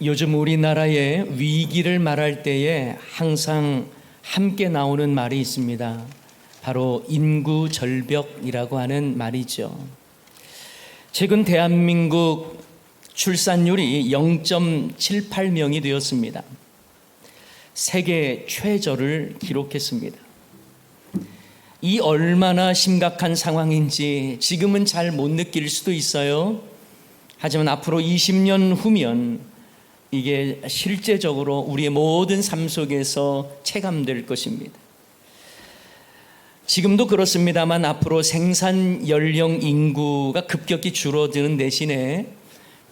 요즘 우리나라의 위기를 말할 때에 항상 함께 나오는 말이 있습니다. 바로 인구 절벽이라고 하는 말이죠. 최근 대한민국 출산율이 0.78명이 되었습니다. 세계 최저를 기록했습니다. 이 얼마나 심각한 상황인지 지금은 잘 못 느낄 수도 있어요. 하지만 앞으로 20년 후면 이게 실제적으로 우리의 모든 삶 속에서 체감될 것입니다. 지금도 그렇습니다만 앞으로 생산 연령 인구가 급격히 줄어드는 대신에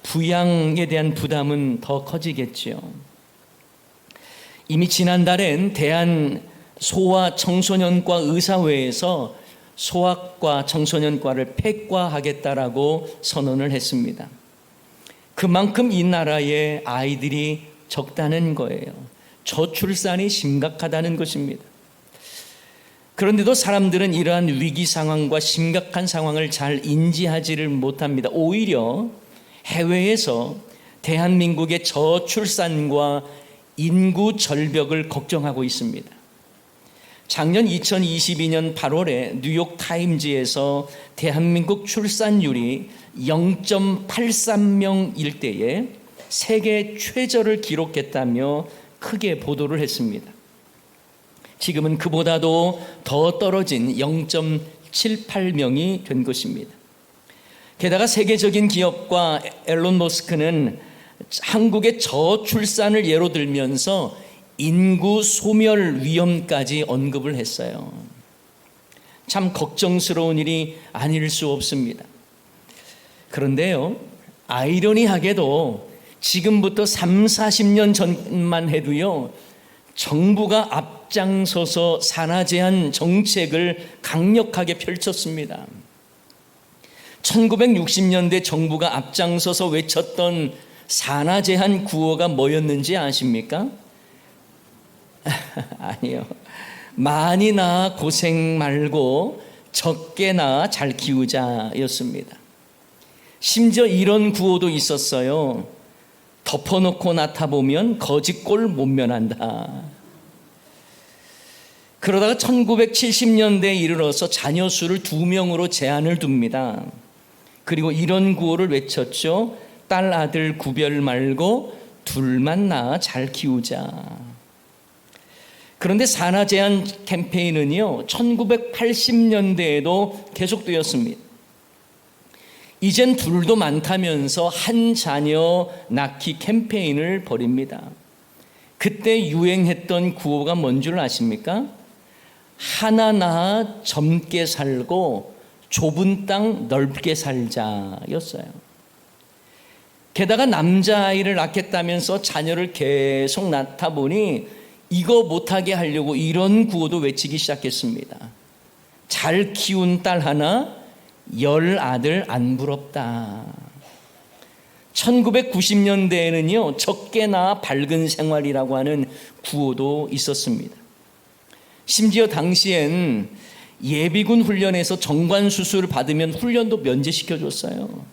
부양에 대한 부담은 더 커지겠죠. 이미 지난달엔 대한 소아청소년과 의사회에서 소아과 청소년과를 폐과하겠다라고 선언을 했습니다. 그만큼 이 나라의 아이들이 적다는 거예요. 저출산이 심각하다는 것입니다. 그런데도 사람들은 이러한 위기 상황과 심각한 상황을 잘 인지하지를 못합니다. 오히려 해외에서 대한민국의 저출산과 인구 절벽을 걱정하고 있습니다. 작년 2022년 8월에 뉴욕 타임즈에서 대한민국 출산율이 0.83명일 때에 세계 최저를 기록했다며 크게 보도를 했습니다. 지금은 그보다도 더 떨어진 0.78명이 된 것입니다. 게다가 세계적인 기업과 앨런 머스크는 한국의 저출산을 예로 들면서 인구 소멸 위험까지 언급을 했어요. 참 걱정스러운 일이 아닐 수 없습니다. 그런데요, 아이러니하게도 지금부터 30-40년 전만 해도요, 정부가 앞장서서 산하 제한 정책을 강력하게 펼쳤습니다. 1960년대 정부가 앞장서서 외쳤던 산하 제한 구호가 뭐였는지 아십니까? 아니요. 많이 낳아 고생 말고 적게 낳아 잘 키우자 였습니다. 심지어 이런 구호도 있었어요. 덮어놓고 낳다보면 거지꼴 못 면한다. 그러다가 1970년대에 이르러서 자녀 수를 2명으로 제한을 둡니다. 그리고 이런 구호를 외쳤죠. 딸 아들 구별 말고 둘만 낳아 잘 키우자. 그런데 산하 제한 캠페인은요, 1980년대에도 계속되었습니다. 이젠 둘도 많다면서 한 자녀 낳기 캠페인을 벌입니다. 그때 유행했던 구호가 뭔 줄 아십니까? 하나 낳아 젊게 살고 좁은 땅 넓게 살자였어요. 게다가 남자아이를 낳겠다면서 자녀를 계속 낳다 보니 이거 못하게 하려고 이런 구호도 외치기 시작했습니다. 잘 키운 딸 하나, 10 아들 안 부럽다. 1990년대에는요, 적게 낳아 밝은 생활이라고 하는 구호도 있었습니다. 심지어 당시엔 예비군 훈련에서 정관 수술을 받으면 훈련도 면제시켜줬어요.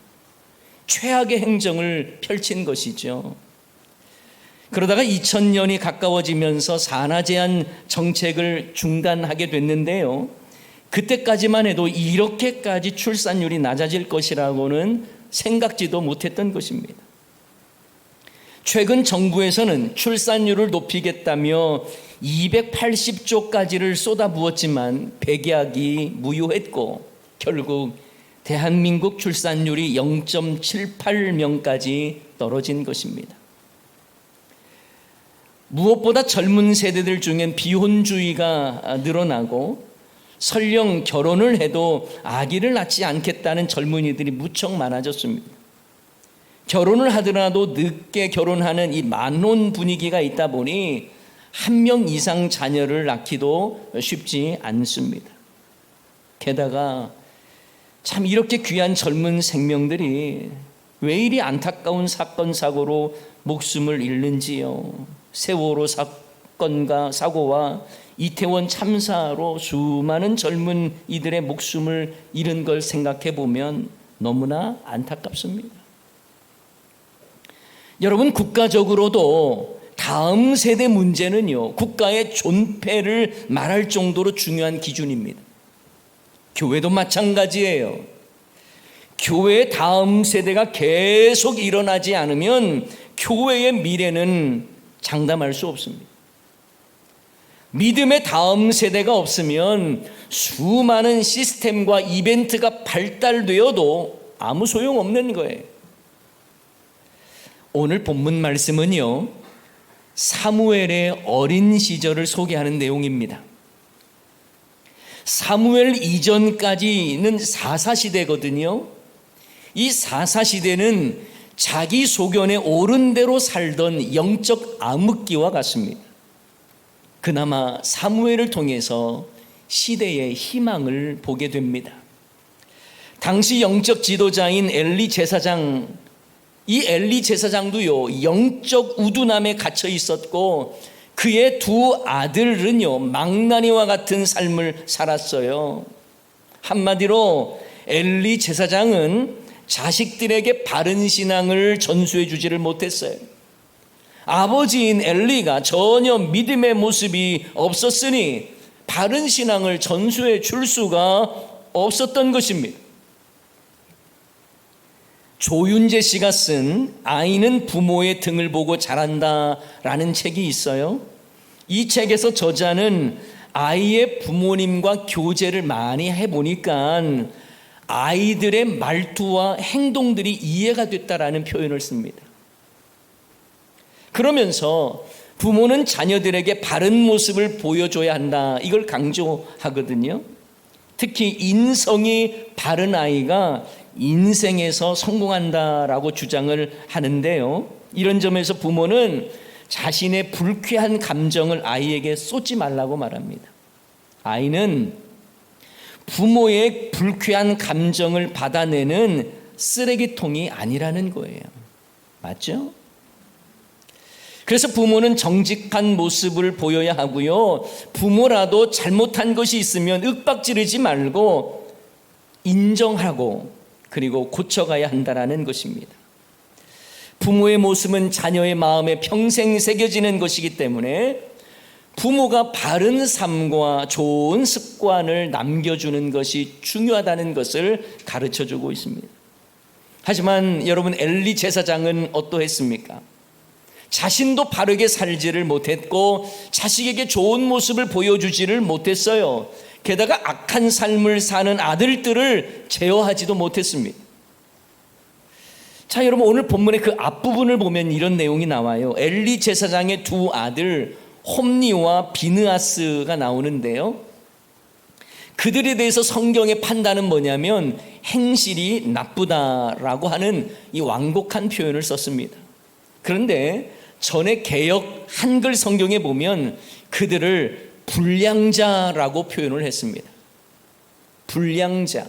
최악의 행정을 펼친 것이죠. 그러다가 2000년이 가까워지면서 산하 제한 정책을 중단하게 됐는데요. 그때까지만 해도 이렇게까지 출산율이 낮아질 것이라고는 생각지도 못했던 것입니다. 최근 정부에서는 출산율을 높이겠다며 280조까지를 쏟아부었지만 백약이 무효했고 결국 대한민국 출산율이 0.78명까지 떨어진 것입니다. 무엇보다 젊은 세대들 중엔 비혼주의가 늘어나고 설령 결혼을 해도 아기를 낳지 않겠다는 젊은이들이 무척 많아졌습니다. 결혼을 하더라도 늦게 결혼하는 이 만혼 분위기가 있다 보니 한 명 이상 자녀를 낳기도 쉽지 않습니다. 게다가 참 이렇게 귀한 젊은 생명들이 왜 이리 안타까운 사건 사고로 목숨을 잃는지요. 세월호 사건과 사고와 이태원 참사로 수많은 젊은 이들의 목숨을 잃은 걸 생각해 보면 너무나 안타깝습니다. 여러분, 국가적으로도 다음 세대 문제는요, 국가의 존폐를 말할 정도로 중요한 기준입니다. 교회도 마찬가지예요. 교회의 다음 세대가 계속 일어나지 않으면 교회의 미래는 장담할 수 없습니다. 믿음의 다음 세대가 없으면 수많은 시스템과 이벤트가 발달되어도 아무 소용없는 거예요. 오늘 본문 말씀은요, 사무엘의 어린 시절을 소개하는 내용입니다. 사무엘 이전까지는 사사시대거든요. 이 사사시대는 자기 소견에 옳은 대로 살던 영적 암흑기와 같습니다. 그나마 사무엘을 통해서 시대의 희망을 보게 됩니다. 당시 영적 지도자인 엘리 제사장, 이 엘리 제사장도요, 영적 우둔함에 갇혀 있었고 그의 두 아들은요, 망나니와 같은 삶을 살았어요. 한마디로 엘리 제사장은 자식들에게 바른 신앙을 전수해 주지를 못했어요. 아버지인 엘리가 전혀 믿음의 모습이 없었으니 바른 신앙을 전수해 줄 수가 없었던 것입니다. 조윤재 씨가 쓴 아이는 부모의 등을 보고 자란다라는 책이 있어요. 이 책에서 저자는 아이의 부모님과 교제를 많이 해보니까 아이들의 말투와 행동들이 이해가 됐다라는 표현을 씁니다. 그러면서 부모는 자녀들에게 바른 모습을 보여줘야 한다, 이걸 강조하거든요. 특히 인성이 바른 아이가 인생에서 성공한다라고 주장을 하는데요. 이런 점에서 부모는 자신의 불쾌한 감정을 아이에게 쏟지 말라고 말합니다. 아이는 부모의 불쾌한 감정을 받아내는 쓰레기통이 아니라는 거예요. 맞죠? 그래서 부모는 정직한 모습을 보여야 하고요, 부모라도 잘못한 것이 있으면 윽박지르지 말고 인정하고 그리고 고쳐가야 한다는 것입니다. 부모의 모습은 자녀의 마음에 평생 새겨지는 것이기 때문에 부모가 바른 삶과 좋은 습관을 남겨주는 것이 중요하다는 것을 가르쳐주고 있습니다. 하지만 여러분, 엘리 제사장은 어떠했습니까? 자신도 바르게 살지를 못했고 자식에게 좋은 모습을 보여주지를 못했어요. 게다가 악한 삶을 사는 아들들을 제어하지도 못했습니다. 자, 여러분, 오늘 본문의 그 앞부분을 보면 이런 내용이 나와요. 엘리 제사장의 두 아들 홈니와 비느하스가 나오는데요, 그들에 대해서 성경의 판단은 뭐냐면 행실이 나쁘다라고 하는 이 완곡한 표현을 썼습니다. 그런데 전에 개역 한글 성경에 보면 그들을 불량자라고 표현을 했습니다. 불량자.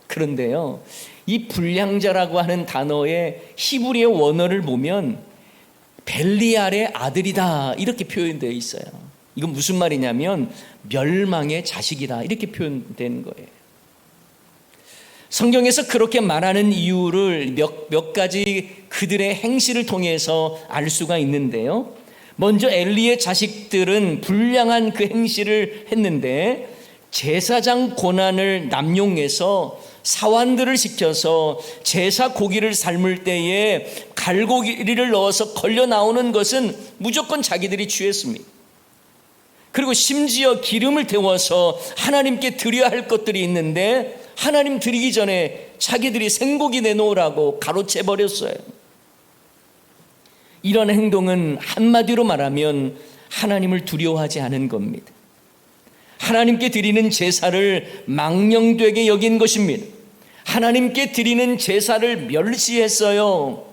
그런데요, 이 불량자라고 하는 단어의 히브리어 원어를 보면 벨리알의 아들이다, 이렇게 표현되어 있어요. 이건 무슨 말이냐면 멸망의 자식이다, 이렇게 표현된 거예요. 성경에서 그렇게 말하는 이유를 몇 가지 그들의 행실을 통해서 알 수가 있는데요. 먼저 엘리의 자식들은 불량한 그 행실을 했는데 제사장 권한을 남용해서 사환들을 시켜서 제사 고기를 삶을 때에 갈고기를 넣어서 걸려 나오는 것은 무조건 자기들이 취했습니다. 그리고 심지어 기름을 태워서 하나님께 드려야 할 것들이 있는데 하나님 드리기 전에 자기들이 생고기 내놓으라고 가로채 버렸어요. 이런 행동은 한마디로 말하면 하나님을 두려워하지 않은 겁니다. 하나님께 드리는 제사를 망령되게 여긴 것입니다. 하나님께 드리는 제사를 멸시했어요.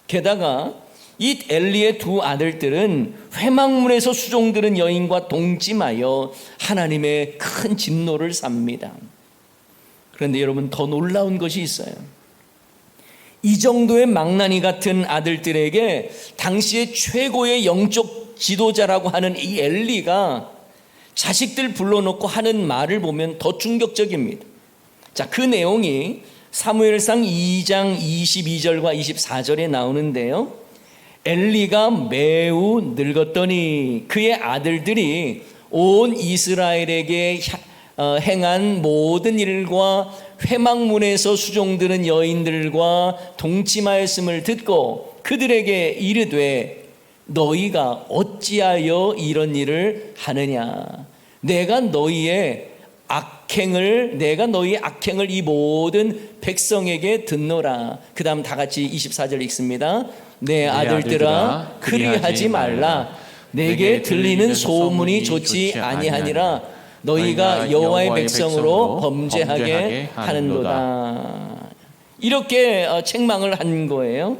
게다가 이 엘리의 두 아들들은 회막문에서 수종드는 여인과 동침하여 하나님의 큰 진노를 삽니다. 그런데 여러분, 더 놀라운 것이 있어요. 이 정도의 망나니 같은 아들들에게 당시의 최고의 영적 지도자라고 하는 이 엘리가 자식들 불러놓고 하는 말을 보면 더 충격적입니다. 자, 그 내용이 사무엘상 2장 22절과 24절에 나오는데요. 엘리가 매우 늙었더니 그의 아들들이 온 이스라엘에게 행한 모든 일과 회막문에서 수종드는 여인들과 동침하였음을 듣고 그들에게 이르되 너희가 어찌하여 이런 일을 하느냐? 내가 너희의 악행을 이 모든 백성에게 듣노라. 그 다음 다 같이 24절 읽습니다. 내 아들들아 그리하지 말라. 내게 들리는 소문이 좋지 아니하니라. 너희가 여호와의 백성으로 범죄하게 하는도다. 이렇게 책망을 한 거예요.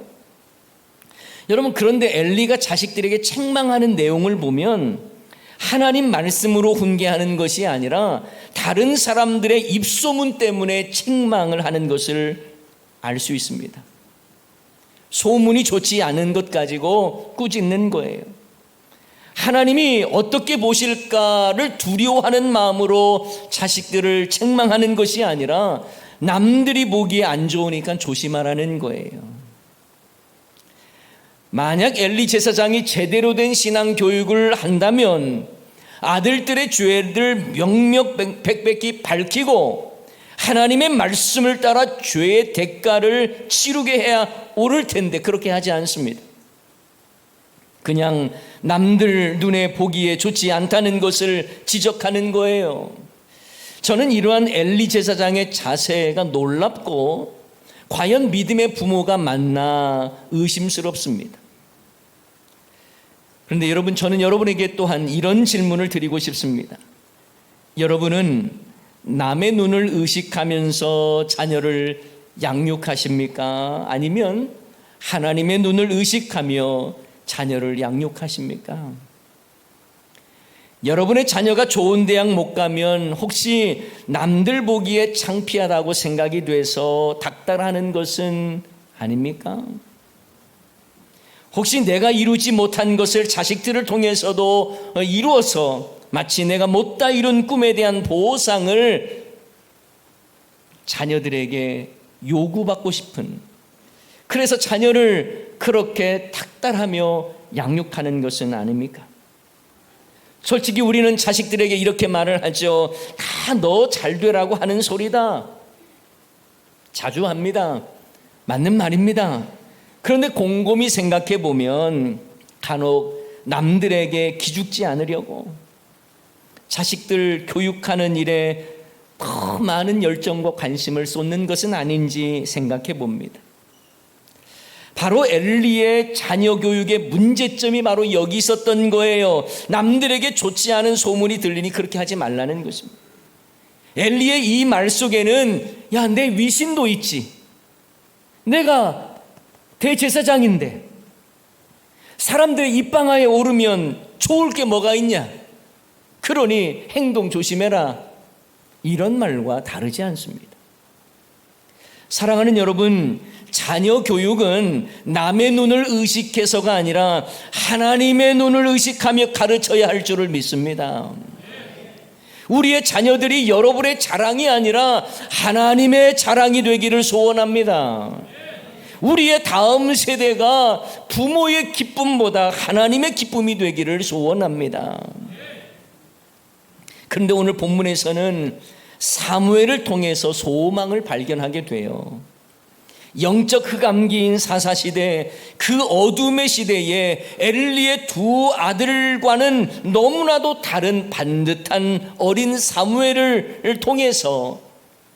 여러분, 그런데 엘리가 자식들에게 책망하는 내용을 보면 하나님 말씀으로 훈계하는 것이 아니라 다른 사람들의 입소문 때문에 책망을 하는 것을 알 수 있습니다. 소문이 좋지 않은 것 가지고 꾸짖는 거예요. 하나님이 어떻게 보실까를 두려워하는 마음으로 자식들을 책망하는 것이 아니라 남들이 보기에 안 좋으니까 조심하라는 거예요. 만약 엘리 제사장이 제대로 된 신앙 교육을 한다면 아들들의 죄를 명명백백히 밝히고 하나님의 말씀을 따라 죄의 대가를 치르게 해야 옳을 텐데 그렇게 하지 않습니다. 그냥 남들 눈에 보기에 좋지 않다는 것을 지적하는 거예요. 저는 이러한 엘리 제사장의 자세가 놀랍고 과연 믿음의 부모가 맞나 의심스럽습니다. 그런데 여러분, 저는 여러분에게 또한 이런 질문을 드리고 싶습니다. 여러분은 남의 눈을 의식하면서 자녀를 양육하십니까? 아니면 하나님의 눈을 의식하며 자녀를 양육하십니까? 여러분의 자녀가 좋은 대학 못 가면 혹시 남들 보기에 창피하다고 생각이 돼서 닥달하는 것은 아닙니까? 혹시 내가 이루지 못한 것을 자식들을 통해서도 이루어서 마치 내가 못다 이룬 꿈에 대한 보상을 자녀들에게 요구받고 싶은, 그래서 자녀를 그렇게 닥달하며 양육하는 것은 아닙니까? 솔직히 우리는 자식들에게 이렇게 말을 하죠. 다 너 잘 되라고 하는 소리다. 자주 합니다. 맞는 말입니다. 그런데 곰곰이 생각해 보면 간혹 남들에게 기죽지 않으려고 자식들 교육하는 일에 더 많은 열정과 관심을 쏟는 것은 아닌지 생각해 봅니다. 바로 엘리의 자녀 교육의 문제점이 바로 여기 있었던 거예요. 남들에게 좋지 않은 소문이 들리니 그렇게 하지 말라는 것입니다. 엘리의 이 말 속에는 야, 내 위신도 있지. 내가 대제사장인데 사람들의 입방아에 오르면 좋을 게 뭐가 있냐. 그러니 행동 조심해라. 이런 말과 다르지 않습니다. 사랑하는 여러분, 자녀 교육은 남의 눈을 의식해서가 아니라 하나님의 눈을 의식하며 가르쳐야 할 줄을 믿습니다. 우리의 자녀들이 여러분의 자랑이 아니라 하나님의 자랑이 되기를 소원합니다. 우리의 다음 세대가 부모의 기쁨보다 하나님의 기쁨이 되기를 소원합니다. 그런데 오늘 본문에서는 사무엘을 통해서 소망을 발견하게 돼요. 영적 흑암기인 사사시대, 그 어둠의 시대에 엘리의 두 아들과는 너무나도 다른 반듯한 어린 사무엘을 통해서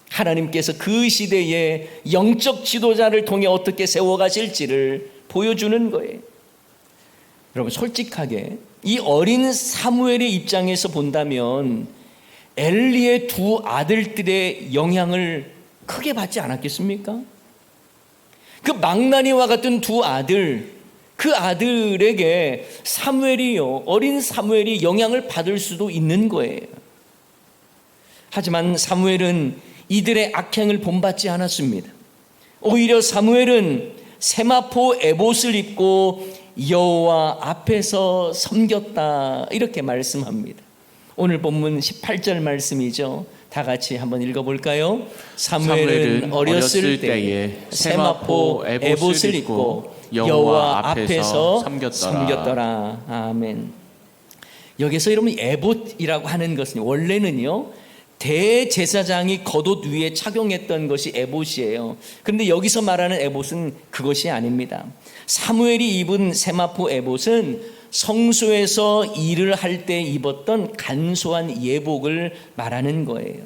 하나님께서 그 시대에 영적 지도자를 통해 어떻게 세워가실지를 보여주는 거예요. 여러분, 솔직하게 이 어린 사무엘의 입장에서 본다면 엘리의 두 아들들의 영향을 크게 받지 않았겠습니까? 그 망나니와 같은 두 아들, 그 아들에게 어린 사무엘이 영향을 받을 수도 있는 거예요. 하지만 사무엘은 이들의 악행을 본받지 않았습니다. 오히려 사무엘은 세마포 에봇을 입고 여호와 앞에서 섬겼다, 이렇게 말씀합니다. 오늘 본문 18절 말씀이죠. 다 같이 한번 읽어볼까요? 사무엘은 어렸을 때에 세마포 에봇을 입고 여호와 앞에서 섬겼더라. 아멘. 여기서 여러분 에봇이라고 하는 것은 원래는요 대제사장이 겉옷 위에 착용했던 것이 에봇이에요. 그런데 여기서 말하는 에봇은 그것이 아닙니다. 사무엘이 입은 세마포 에봇은 성소에서 일을 할 때 입었던 간소한 예복을 말하는 거예요.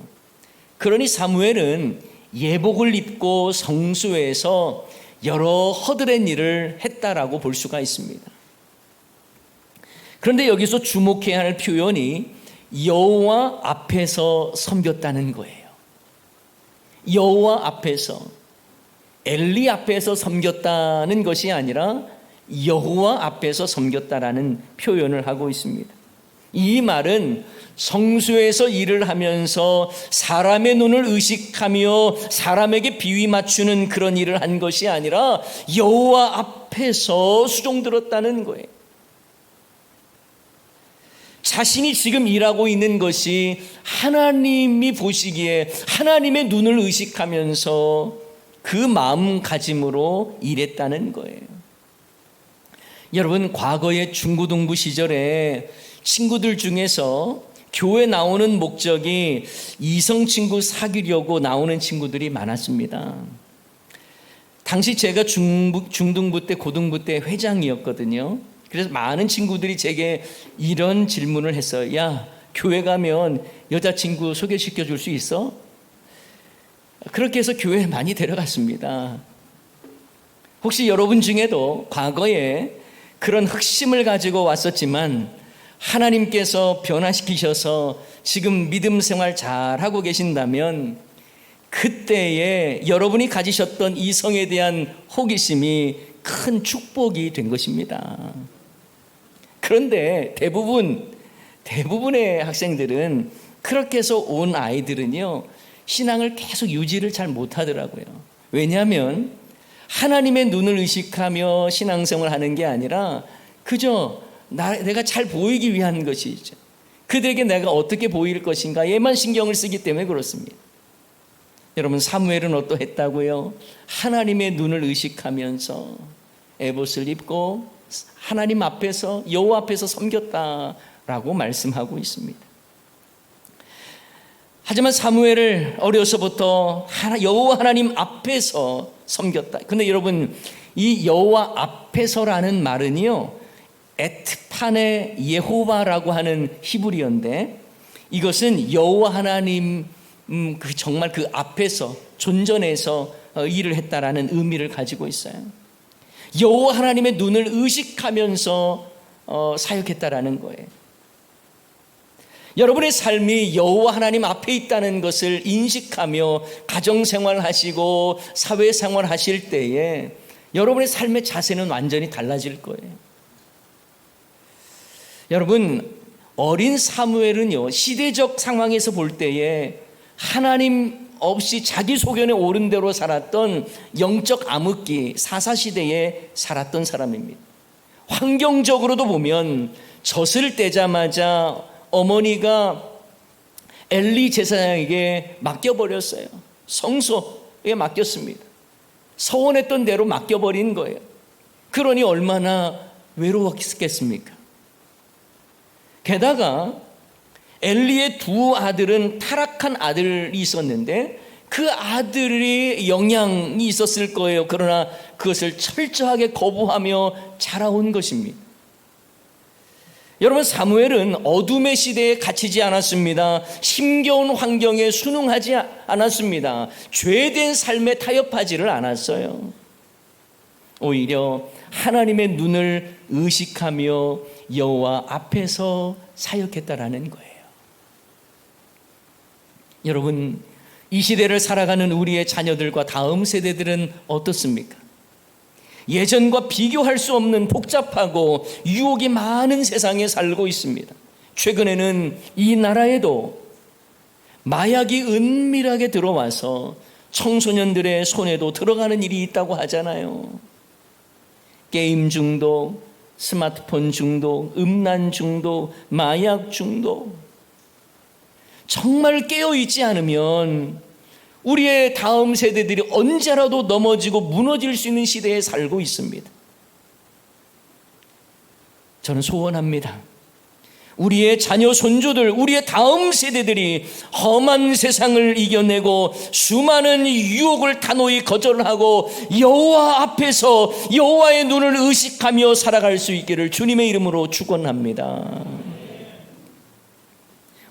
그러니 사무엘은 예복을 입고 성소에서 여러 허드렛 일을 했다라고 볼 수가 있습니다. 그런데 여기서 주목해야 할 표현이 여호와 앞에서 섬겼다는 거예요. 여호와 앞에서, 엘리 앞에서 섬겼다는 것이 아니라 여호와 앞에서 섬겼다라는 표현을 하고 있습니다. 이 말은 성소에서 일을 하면서 사람의 눈을 의식하며 사람에게 비위 맞추는 그런 일을 한 것이 아니라 여호와 앞에서 수종들었다는 거예요. 자신이 지금 일하고 있는 것이 하나님이 보시기에 하나님의 눈을 의식하면서 그 마음가짐으로 일했다는 거예요. 여러분, 과거의 중고등부 시절에 친구들 중에서 교회 나오는 목적이 이성 친구 사귀려고 나오는 친구들이 많았습니다. 당시 제가 중등부 때 고등부 때 회장이었거든요. 그래서 많은 친구들이 제게 이런 질문을 했어요. 야, 교회 가면 여자친구 소개시켜 줄 수 있어? 그렇게 해서 교회에 많이 데려갔습니다. 혹시 여러분 중에도 과거에 그런 흑심을 가지고 왔었지만 하나님께서 변화시키셔서 지금 믿음 생활 잘하고 계신다면 그때에 여러분이 가지셨던 이성에 대한 호기심이 큰 축복이 된 것입니다. 그런데 대부분의 학생들은 그렇게 해서 온 아이들은요 신앙을 계속 유지를 잘 못하더라고요. 왜냐하면 하나님의 눈을 의식하며 신앙생활을 하는 게 아니라 그저 내가 잘 보이기 위한 것이죠. 그들에게 내가 어떻게 보일 것인가에만 신경을 쓰기 때문에 그렇습니다. 여러분, 사무엘은 어떠했다고요? 하나님의 눈을 의식하면서 에봇을 입고 하나님 앞에서 여호와 앞에서 섬겼다라고 말씀하고 있습니다. 하지만 사무엘을 어려서부터 여호와 하나님 앞에서 섬겼다. 근데 여러분, 이 여호와 앞에서라는 말은요 에트판의 예호바라고 하는 히브리어인데 이것은 여호와 하나님 정말 그 앞에서 존전해서 일을 했다라는 의미를 가지고 있어요. 여호와 하나님의 눈을 의식하면서 사역했다라는 거예요. 여러분의 삶이 여호와 하나님 앞에 있다는 것을 인식하며 가정생활 하시고 사회생활 하실 때에 여러분의 삶의 자세는 완전히 달라질 거예요. 여러분, 어린 사무엘은요 시대적 상황에서 볼 때에 하나님 없이 자기 소견에 옳은 대로 살았던 영적 암흑기 사사시대에 살았던 사람입니다. 환경적으로도 보면 젖을 떼자마자 어머니가 엘리 제사장에게 맡겨버렸어요. 성소에 맡겼습니다. 서원했던 대로 맡겨버린 거예요. 그러니 얼마나 외로웠겠습니까? 게다가 엘리의 두 아들은 타락한 아들이 있었는데 그 아들이 영향이 있었을 거예요. 그러나 그것을 철저하게 거부하며 자라온 것입니다. 여러분, 사무엘은 어둠의 시대에 갇히지 않았습니다. 힘겨운 환경에 순응하지 않았습니다. 죄된 삶에 타협하지를 않았어요. 오히려 하나님의 눈을 의식하며 여호와 앞에서 사역했다라는 거예요. 여러분, 이 시대를 살아가는 우리의 자녀들과 다음 세대들은 어떻습니까? 예전과 비교할 수 없는 복잡하고 유혹이 많은 세상에 살고 있습니다. 최근에는 이 나라에도 마약이 은밀하게 들어와서 청소년들의 손에도 들어가는 일이 있다고 하잖아요. 게임 중독, 스마트폰 중독, 음란 중독, 마약 중독. 정말 깨어있지 않으면 우리의 다음 세대들이 언제라도 넘어지고 무너질 수 있는 시대에 살고 있습니다. 저는 소원합니다. 우리의 자녀 손주들, 우리의 다음 세대들이 험한 세상을 이겨내고 수많은 유혹을 단호히 거절하고 여호와 앞에서 여호와의 눈을 의식하며 살아갈 수 있기를 주님의 이름으로 축원합니다.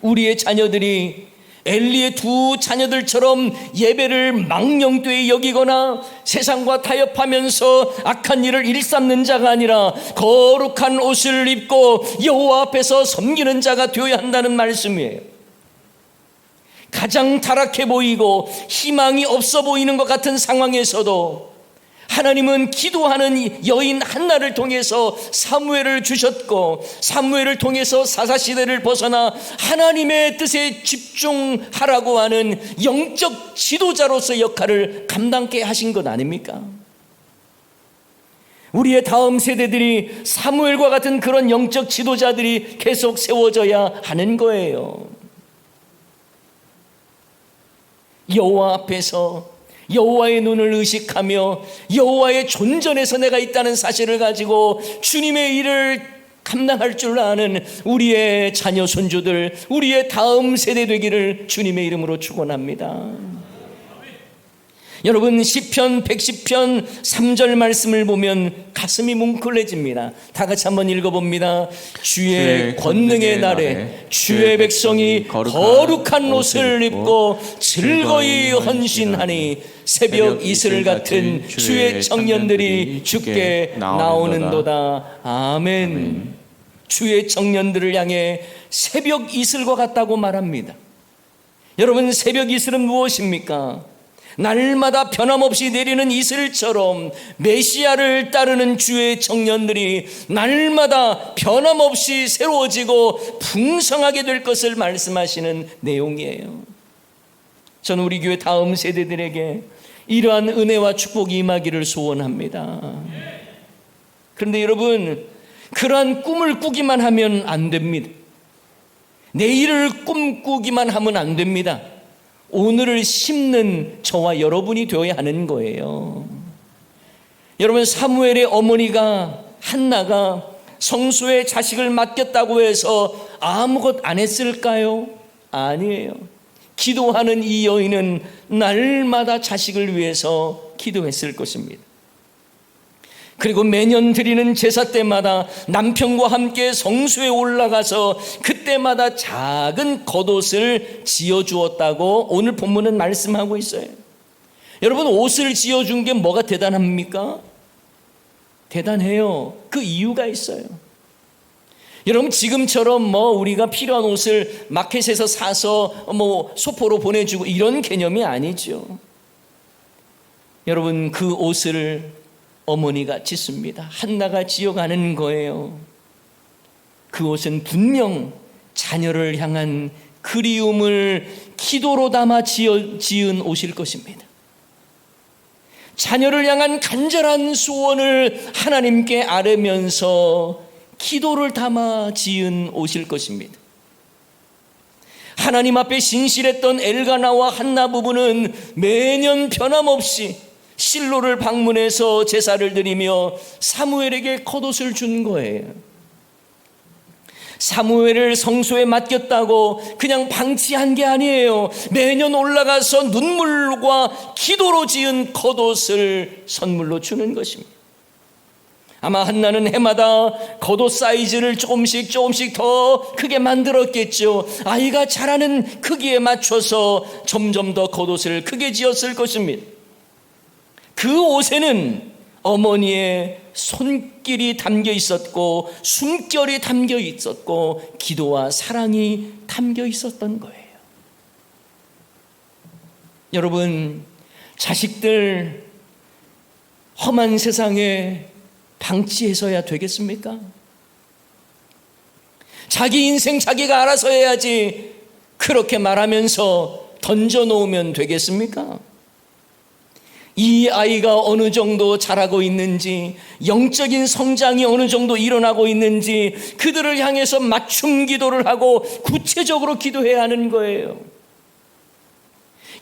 우리의 자녀들이 엘리의 두 자녀들처럼 예배를 망령되이 여기거나 세상과 타협하면서 악한 일을 일삼는 자가 아니라 거룩한 옷을 입고 여호와 앞에서 섬기는 자가 되어야 한다는 말씀이에요. 가장 타락해 보이고 희망이 없어 보이는 것 같은 상황에서도 하나님은 기도하는 여인 한나를 통해서 사무엘을 주셨고, 사무엘을 통해서 사사시대를 벗어나 하나님의 뜻에 집중하라고 하는 영적 지도자로서 역할을 감당케 하신 것 아닙니까? 우리의 다음 세대들이 사무엘과 같은 그런 영적 지도자들이 계속 세워져야 하는 거예요. 여호와 앞에서 여호와의 눈을 의식하며 여호와의 존전에서 내가 있다는 사실을 가지고 주님의 일을 감당할 줄 아는 우리의 자녀 손주들, 우리의 다음 세대 되기를 주님의 이름으로 축원합니다. 여러분, 시편 110편 3절 말씀을 보면 가슴이 뭉클해집니다. 다 같이 한번 읽어봅니다. 주의 권능의 날에 주의 백성이 거룩한 옷을 입고 즐거이 헌신하니 새벽 이슬 같은 주의 청년들이 주께 나오는도다. 아멘. 주의 청년들을 향해 새벽 이슬과 같다고 말합니다. 여러분, 새벽 이슬은 무엇입니까? 날마다 변함없이 내리는 이슬처럼 메시아를 따르는 주의 청년들이 날마다 변함없이 새로워지고 풍성하게 될 것을 말씀하시는 내용이에요. 저는 우리 교회 다음 세대들에게 이러한 은혜와 축복이 임하기를 소원합니다. 그런데 여러분, 그러한 꿈을 꾸기만 하면 안 됩니다. 내일을 꿈꾸기만 하면 안 됩니다. 오늘을 심는 저와 여러분이 되어야 하는 거예요. 여러분, 사무엘의 어머니가 한나가 성소에 자식을 맡겼다고 해서 아무것 안 했을까요? 아니에요. 기도하는 이 여인은 날마다 자식을 위해서 기도했을 것입니다. 그리고 매년 드리는 제사 때마다 남편과 함께 성소에 올라가서 그때마다 작은 겉옷을 지어주었다고 오늘 본문은 말씀하고 있어요. 여러분, 옷을 지어준 게 뭐가 대단합니까? 대단해요. 그 이유가 있어요. 여러분, 지금처럼 우리가 필요한 옷을 마켓에서 사서 소포로 보내주고 이런 개념이 아니죠. 여러분, 그 옷을 어머니가 짓습니다. 한나가 지어가는 거예요. 그 옷은 분명 자녀를 향한 그리움을 기도로 담아 지은 옷일 것입니다. 자녀를 향한 간절한 소원을 하나님께 아뢰면서 기도를 담아 지은 옷일 것입니다. 하나님 앞에 신실했던 엘가나와 한나 부부는 매년 변함없이 실로를 방문해서 제사를 드리며 사무엘에게 겉옷을 준 거예요. 사무엘을 성소에 맡겼다고 그냥 방치한 게 아니에요. 매년 올라가서 눈물과 기도로 지은 겉옷을 선물로 주는 것입니다. 아마 한나는 해마다 겉옷 사이즈를 조금씩 더 크게 만들었겠죠. 아이가 자라는 크기에 맞춰서 점점 더 겉옷을 크게 지었을 것입니다. 그 옷에는 어머니의 손길이 담겨 있었고 숨결이 담겨 있었고 기도와 사랑이 담겨 있었던 거예요. 여러분, 자식들 험한 세상에 방치해서야 되겠습니까? 자기 인생 자기가 알아서 해야지 그렇게 말하면서 던져놓으면 되겠습니까? 이 아이가 어느 정도 자라고 있는지, 영적인 성장이 어느 정도 일어나고 있는지 그들을 향해서 맞춤 기도를 하고 구체적으로 기도해야 하는 거예요.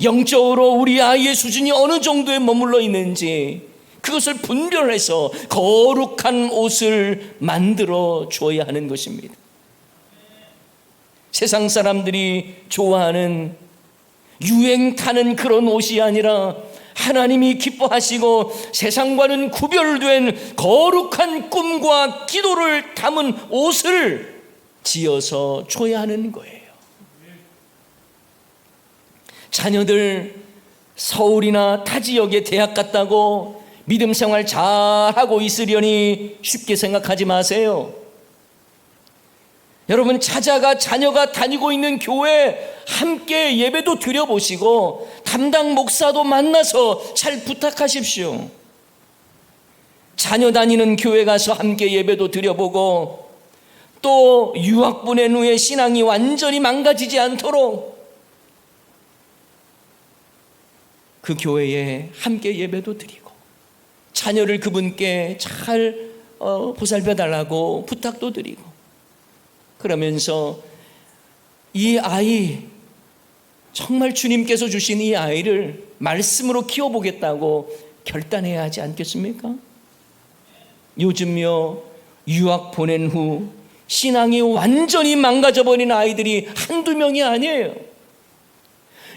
영적으로 우리 아이의 수준이 어느 정도에 머물러 있는지 그것을 분별해서 거룩한 옷을 만들어 줘야 하는 것입니다. 세상 사람들이 좋아하는 유행 타는 그런 옷이 아니라 하나님이 기뻐하시고 세상과는 구별된 거룩한 꿈과 기도를 담은 옷을 지어서 줘야 하는 거예요. 자녀들 서울이나 타 지역에 대학 갔다고 믿음 생활 잘하고 있으려니 쉽게 생각하지 마세요. 여러분, 찾아가 자녀가 다니고 있는 교회 함께 예배도 드려보시고 담당 목사도 만나서 잘 부탁하십시오. 자녀 다니는 교회 가서 함께 예배도 드려보고 또 유학 보낸 후에 신앙이 완전히 망가지지 않도록 그 교회에 함께 예배도 드리고 자녀를 그분께 잘 보살펴 달라고 부탁도 드리고, 그러면서 이 아이, 정말 주님께서 주신 이 아이를 말씀으로 키워보겠다고 결단해야 하지 않겠습니까? 요즘요, 유학 보낸 후 신앙이 완전히 망가져버린 아이들이 한두 명이 아니에요.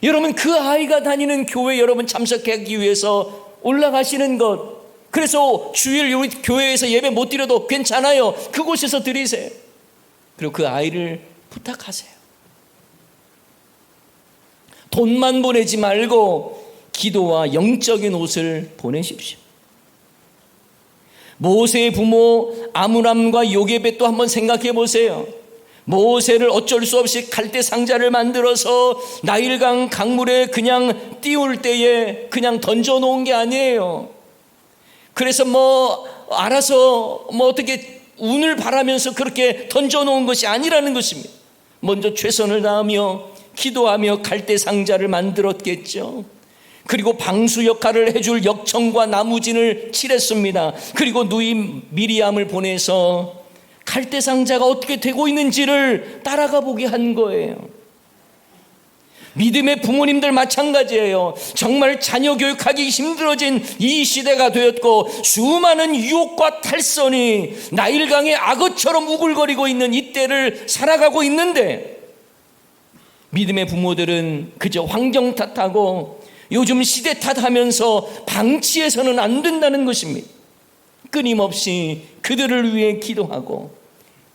여러분, 그 아이가 다니는 교회 여러분 참석하기 위해서 올라가시는 것, 그래서 주일 우리 교회에서 예배 못 드려도 괜찮아요. 그곳에서 드리세요. 그리고 그 아이를 부탁하세요. 돈만 보내지 말고 기도와 영적인 옷을 보내십시오. 모세의 부모 아므람과 요게벳도 한번 생각해 보세요. 모세를 어쩔 수 없이 갈대 상자를 만들어서 나일강 강물에 그냥 띄울 때에 그냥 던져 놓은 게 아니에요. 그래서 알아서 어떻게 운을 바라면서 그렇게 던져 놓은 것이 아니라는 것입니다. 먼저 최선을 다하며 기도하며 갈대 상자를 만들었겠죠. 그리고 방수 역할을 해줄 역청과 나무진을 칠했습니다. 그리고 누이 미리암을 보내서 갈대 상자가 어떻게 되고 있는지를 따라가 보게 한 거예요. 믿음의 부모님들 마찬가지예요. 정말 자녀 교육하기 힘들어진 이 시대가 되었고 수많은 유혹과 탈선이 나일강의 악어처럼 우글거리고 있는 이때를 살아가고 있는데, 믿음의 부모들은 그저 환경 탓하고 요즘 시대 탓하면서 방치해서는 안 된다는 것입니다. 끊임없이 그들을 위해 기도하고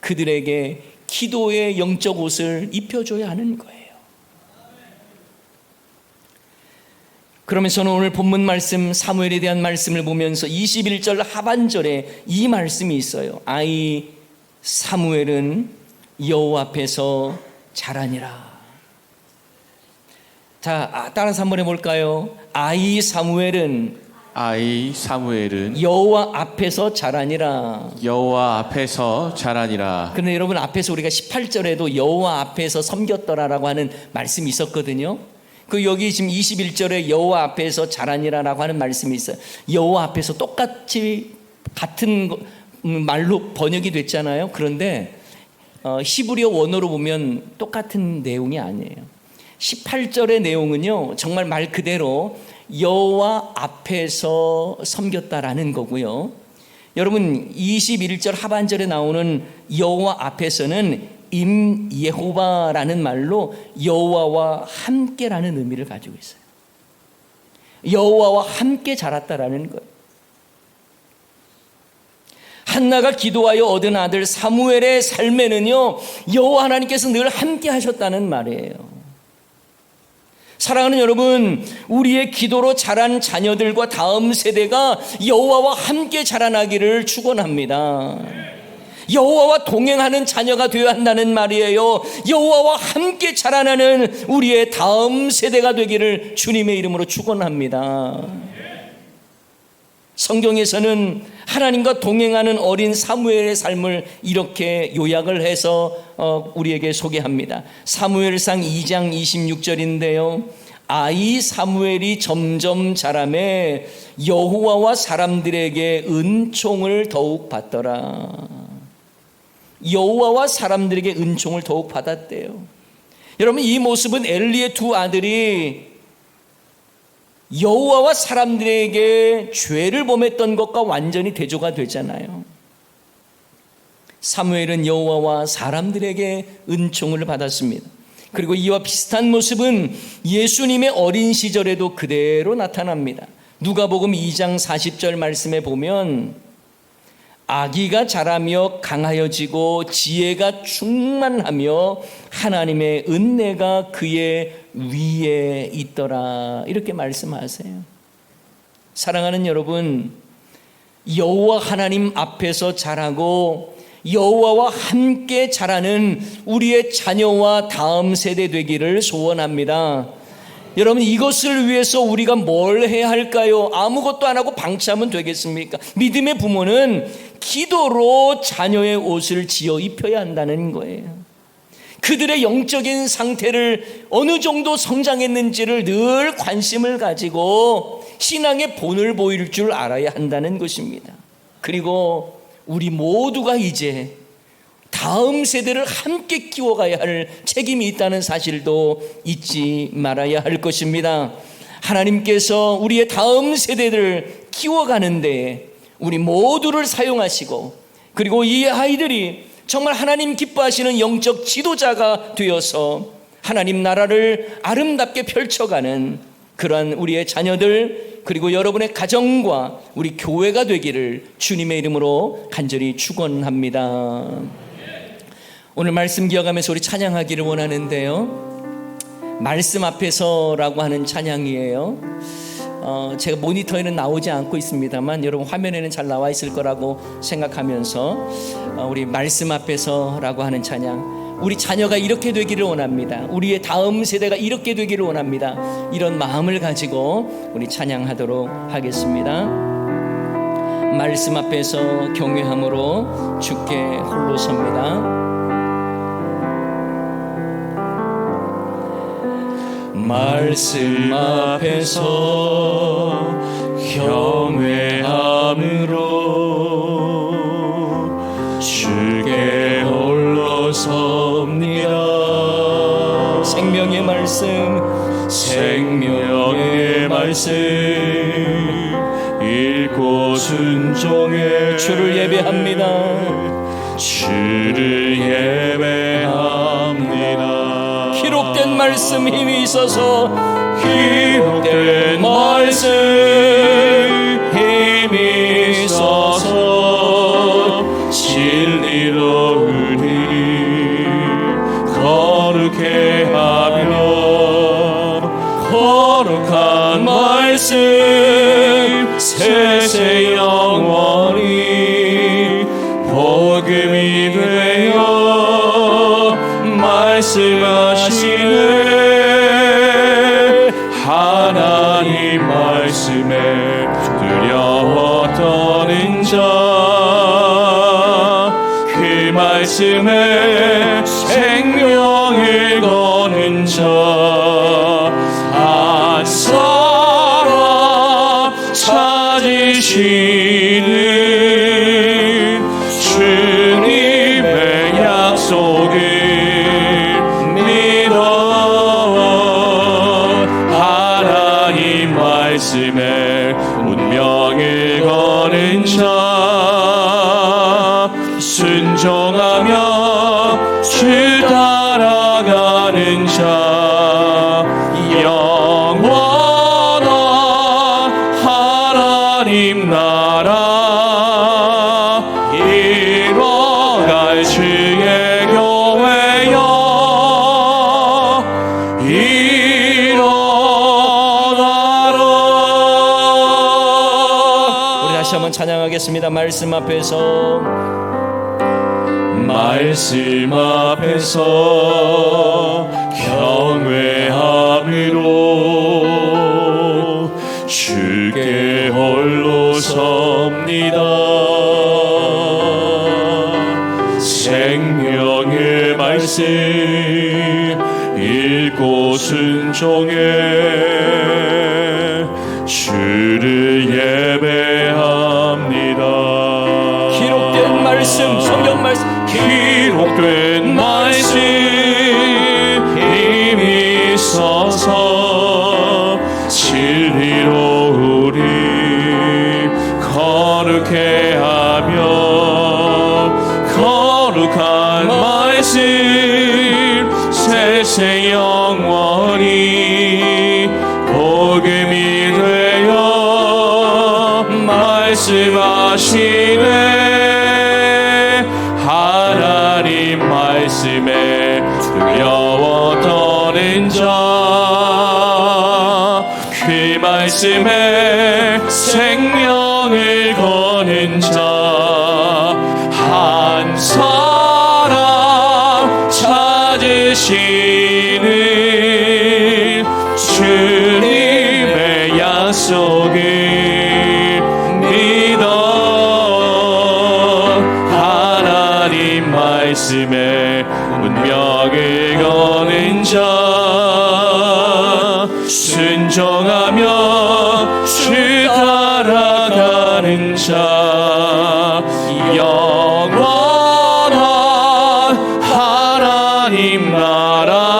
그들에게 기도의 영적 옷을 입혀줘야 하는 거예요. 그러면서는 오늘 본문 말씀 사무엘에 대한 말씀을 보면서 21절 하반절에 이 말씀이 있어요. 아이 사무엘은 여호와 앞에서 자라니라. 자, 따라서 한번 해볼까요? 아이 사무엘은 여호와 앞에서 자라니라. 여호와 앞에서 자라니라. 그런데 여러분, 앞에서 우리가 18절에도 여호와 앞에서 섬겼더라라고 하는 말씀이 있었거든요. 여기 지금 21절에 여호와 앞에서 자라니라라고 하는 말씀이 있어요. 여호와 앞에서 똑같이 같은 말로 번역이 됐잖아요. 그런데 히브리어 원어로 보면 똑같은 내용이 아니에요. 18절의 내용은요, 정말 말 그대로 여호와 앞에서 섬겼다라는 거고요. 여러분, 21절 하반절에 나오는 여호와 앞에서는 임 예호바라는 말로 여호와와 함께라는 의미를 가지고 있어요. 여호와와 함께 자랐다라는 거예요. 한나가 기도하여 얻은 아들 사무엘의 삶에는요, 여호와 하나님께서 늘 함께 하셨다는 말이에요. 사랑하는 여러분, 우리의 기도로 자란 자녀들과 다음 세대가 여호와와 함께 자라나기를 축원합니다. 여호와와 동행하는 자녀가 되어야 한다는 말이에요. 여호와와 함께 자라나는 우리의 다음 세대가 되기를 주님의 이름으로 축원합니다. 성경에서는 하나님과 동행하는 어린 사무엘의 삶을 이렇게 요약을 해서 우리에게 소개합니다. 사무엘상 2장 26절인데요. 아이 사무엘이 점점 자라매 여호와와 사람들에게 은총을 더욱 받더라. 여호와와 사람들에게 은총을 더욱 받았대요. 여러분, 이 모습은 엘리의 두 아들이 여호와와 사람들에게 죄를 범했던 것과 완전히 대조가 되잖아요. 사무엘은 여호와와 사람들에게 은총을 받았습니다. 그리고 이와 비슷한 모습은 예수님의 어린 시절에도 그대로 나타납니다. 누가복음 2장 40절 말씀에 보면 아기가 자라며 강하여지고 지혜가 충만하며 하나님의 은혜가 그의 위에 있더라, 이렇게 말씀하세요. 사랑하는 여러분, 여호와 하나님 앞에서 자라고 여호와와 함께 자라는 우리의 자녀와 다음 세대 되기를 소원합니다. 여러분, 이것을 위해서 우리가 뭘 해야 할까요? 아무것도 안 하고 방치하면 되겠습니까? 믿음의 부모는 기도로 자녀의 옷을 지어 입혀야 한다는 거예요. 그들의 영적인 상태를 어느 정도 성장했는지를 늘 관심을 가지고 신앙의 본을 보일 줄 알아야 한다는 것입니다. 그리고 우리 모두가 이제 다음 세대를 함께 키워가야 할 책임이 있다는 사실도 잊지 말아야 할 것입니다. 하나님께서 우리의 다음 세대를 키워가는데 우리 모두를 사용하시고, 그리고 이 아이들이 정말 하나님 기뻐하시는 영적 지도자가 되어서 하나님 나라를 아름답게 펼쳐가는 그러한 우리의 자녀들, 그리고 여러분의 가정과 우리 교회가 되기를 주님의 이름으로 간절히 축원합니다. 오늘 말씀 기억하면서 우리 찬양하기를 원하는데요, 말씀 앞에서라고 하는 찬양이에요. 제가 모니터에는 나오지 않고 있습니다만 여러분 화면에는 잘 나와 있을 거라고 생각하면서 우리 말씀 앞에서라고 하는 찬양, 우리 자녀가 이렇게 되기를 원합니다. 우리의 다음 세대가 이렇게 되기를 원합니다. 이런 마음을 가지고 우리 찬양하도록 하겠습니다. 말씀 앞에서 경외함으로 주께 홀로 섭니다. 말씀 앞에서 경외함으로 주께 홀로 섭니다. 생명의 말씀, 생명의 말씀 읽고 순종해 주를 예배합니다. 주를 예배합니다. 기록된 말씀 힘이 있어서, 기록된 말씀 힘이 있어서 진리로 우리 거룩해 하며, 거룩한 말씀 세세 영원히 복음이 되어 말씀하시네. 하나님 말씀에 두려워 떠는 자, 그 말씀에 생명을 거는 자, 한 사람 찾으시는 주님의 약속을 말씀에 운명을 거는 자, 순종하며 주 따라가는 자, 영원한 하나님 나라 이뤄갈 주의 교회여, 다시 한번 찬양하겠습니다. 말씀 앞에서, 말씀 앞에서 경외함으로 주께 홀로 섭니다. 생명의 말씀 읽고 순종해 주를 예배합니다. 기록된 말씀, 성경 말씀, 기록된 말씀 힘이 있어서 진리로 말씀에 생명을 거는 자 한 사람 찾으시는 주님의 약속을 믿어 하나님 말씀에 운명을 거는 자 순종하며 주 따라가는 자 영원한 하나님 나라